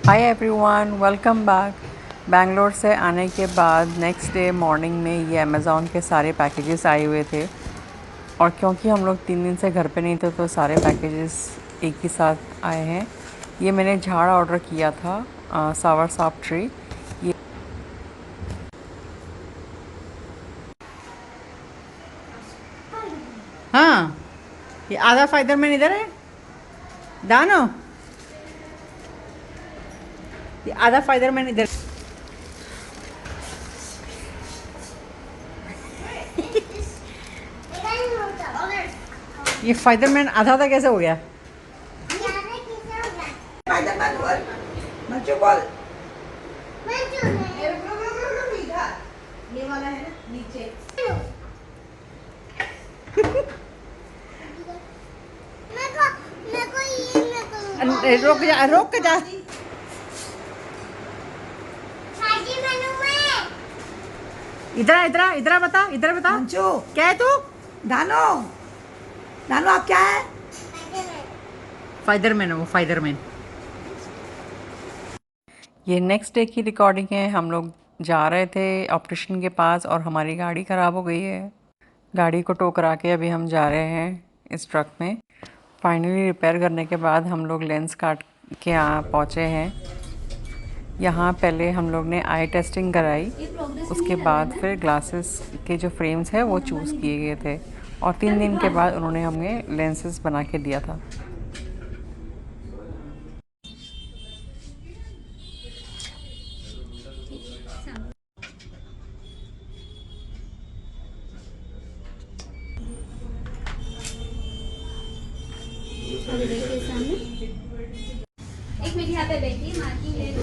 Hi everyone, welcome back. Bangalore से आने के बाद नेक्स्ट डे मॉर्निंग में ये अमेज़ॉन के सारे पैकेजेस आए हुए थे। और क्योंकि हम लोग 3 दिन से घर पे नहीं थे तो सारे पैकेजेस एक ही साथ आए हैं। ये मैंने झाड़ ऑर्डर किया था, सावर सॉफ्ट ट्री। ये हाँ, ये आधा फाइबर मैन इधर है। दानो, ये आधा फाइबर मैन इधर। ये फाइबर मैन आधा आधा कैसे हो गया? स्पाइडरमैन बोल। मंचू बोल। ये वाला है ना नीचे। रोक के जा। इधर इधर इधर बता, इधर बता। मंचू। क्या है तू? दानो। दानो आप क्या है? फाइदरमैन है वो, फाइदरमैन। ये नेक्स्ट डे की रिकॉर्डिंग है। हम लोग जा रहे थे ऑप्टिशियन के पास और हमारी गाड़ी ख़राब हो गई है। गाड़ी को टो करा के अभी हम जा रहे हैं इस ट्रक में। फाइनली रिपेयर करने के बाद हम लोग लेंस काट के यहाँ पहुँचे हैं। यहाँ पहले हम लोग ने आई टेस्टिंग कराई, उसके बाद फिर ग्लासेस के जो फ्रेम्स हैं वो चूज़ किए गए थे और 3 दिन के बाद उन्होंने हमें लेंसेज बना के दिया था। देखिए सामने एक मिनट यहाँ पे बैठिए, मार्किंग ले लो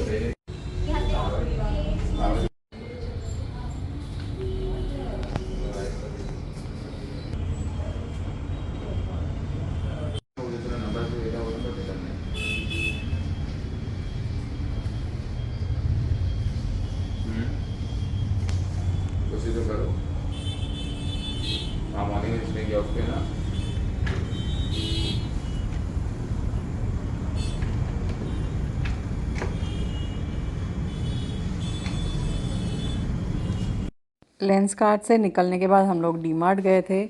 यहाँ पे। उसी से करो। हाँ मॉर्निंग इसमें गया उस पे ना। लेंस कार्ट से निकलने के बाद हम लोग डी मार्ट गए थे।